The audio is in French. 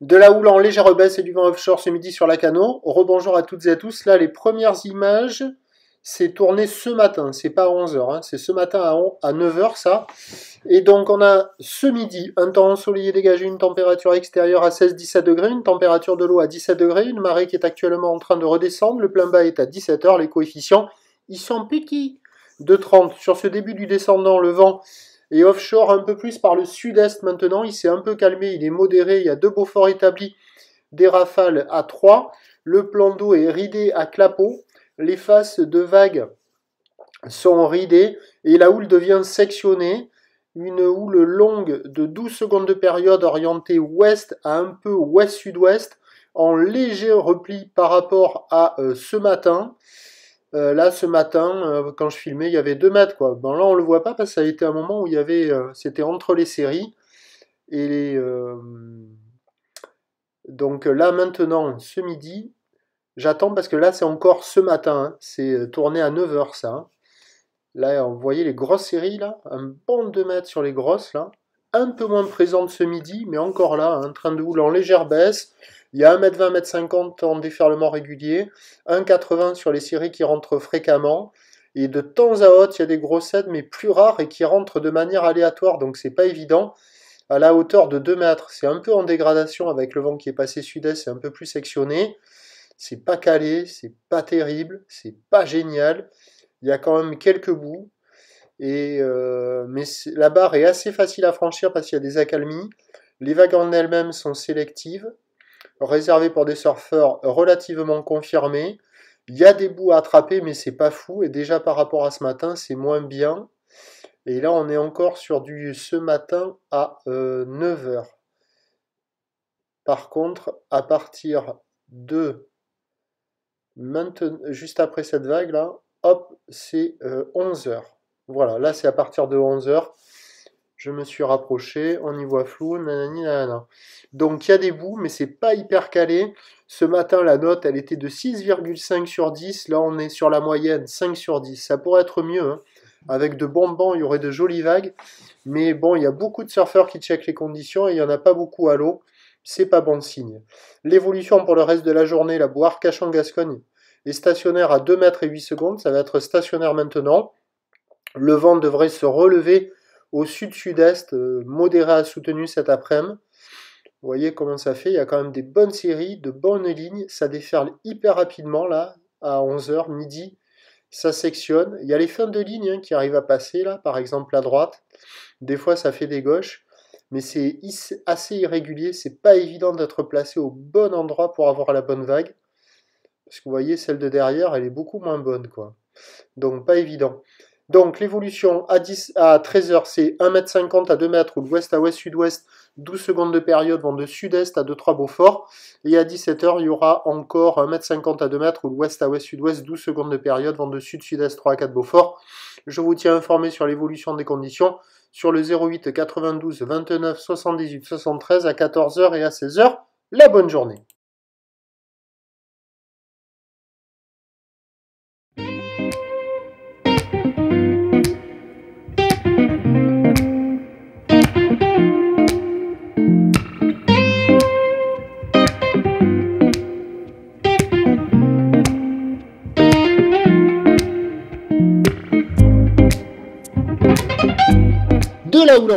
De la houle en légère baisse et du vent offshore ce midi sur la Cano. Rebonjour à toutes et à tous. Là, les premières images, c'est tourné ce matin. C'est pas à 11h, hein. C'est ce matin à 9h, ça. Et donc, on a ce midi un temps ensoleillé dégagé, une température extérieure à 16-17 degrés, une température de l'eau à 17 degrés, une marée qui est actuellement en train de redescendre. Le plein bas est à 17h. Les coefficients, ils sont petits, de 30. Sur ce début du descendant, le vent et offshore un peu plus par le sud-est maintenant, il s'est un peu calmé, il est modéré, il y a 2 Beaufort établis, des rafales à 3, le plan d'eau est ridé à clapot, les faces de vagues sont ridées et la houle devient sectionnée, une houle longue de 12 secondes de période orientée ouest à un peu ouest-sud-ouest, en léger repli par rapport à ce matin. Là, ce matin, quand je filmais, il y avait 2 mètres, quoi. Bon, là, on le voit pas parce que ça a été un moment où il y avait, c'était entre les séries. Et donc là, maintenant, ce midi, j'attends parce que là, c'est encore ce matin. Hein. C'est tourné à 9h, ça. Hein. Là, vous voyez les grosses séries, là. Un bon 2 mètres sur les grosses, là. Un peu moins présente ce midi, mais encore là, un train de houle en légère baisse. Il y a 1m20, 1m50 en déferlement régulier, 1m80 sur les séries qui rentrent fréquemment, et de temps à autre, il y a des grosses aides, mais plus rares et qui rentrent de manière aléatoire, donc c'est pas évident, à la hauteur de 2 mètres. C'est un peu en dégradation avec le vent qui est passé sud-est, c'est un peu plus sectionné, c'est pas calé, c'est pas terrible, c'est pas génial, il y a quand même quelques bouts, mais la barre est assez facile à franchir parce qu'il y a des accalmies, les vagues en elles-mêmes sont sélectives, réservé pour des surfeurs relativement confirmés. Il y a des bouts à attraper, mais c'est pas fou. Et déjà par rapport à ce matin, c'est moins bien. Et là, on est encore sur du ce matin à 9h. Par contre, à partir de maintenant, juste après cette vague là, hop, c'est 11h. Voilà, là c'est à partir de 11h. Je me suis rapproché, on y voit flou, nanani nanana. Donc il y a des bouts, mais c'est pas hyper calé. Ce matin, la note, elle était de 6,5 sur 10. Là, on est sur la moyenne, 5 sur 10. Ça pourrait être mieux. Hein. Avec de bons bancs, il y aurait de jolies vagues. Mais bon, il y a beaucoup de surfeurs qui checkent les conditions et il n'y en a pas beaucoup à l'eau. C'est pas bon signe. L'évolution pour le reste de la journée, la boue Arcachon-Gascogne est stationnaire à 2 mètres et 8 secondes. Ça va être stationnaire maintenant. Le vent devrait se relever au sud-sud-est, modéré à soutenu cet après-midi. Vous voyez comment ça fait, il y a quand même des bonnes séries, de bonnes lignes, ça déferle hyper rapidement là, à 11h, midi, ça sectionne. Il y a les fins de ligne hein, qui arrivent à passer là, par exemple à droite, des fois ça fait des gauches, mais c'est assez irrégulier, c'est pas évident d'être placé au bon endroit pour avoir la bonne vague, parce que vous voyez, celle de derrière, elle est beaucoup moins bonne, quoi. Donc pas évident. Donc l'évolution à 13h, c'est 1m50 à 2 mètres ou de ouest à ouest-sud-ouest, 12 secondes de période vont de sud-est à 2-3 Beaufort. Et à 17h, il y aura encore 1m50 à 2 mètres ou de ouest à ouest-sud-ouest, 12 secondes de période vont de sud-sud-est 3 à 4 Beaufort. Je vous tiens informé sur l'évolution des conditions sur le 08 92 29 78 73 à 14h et à 16h. La bonne journée. De la houle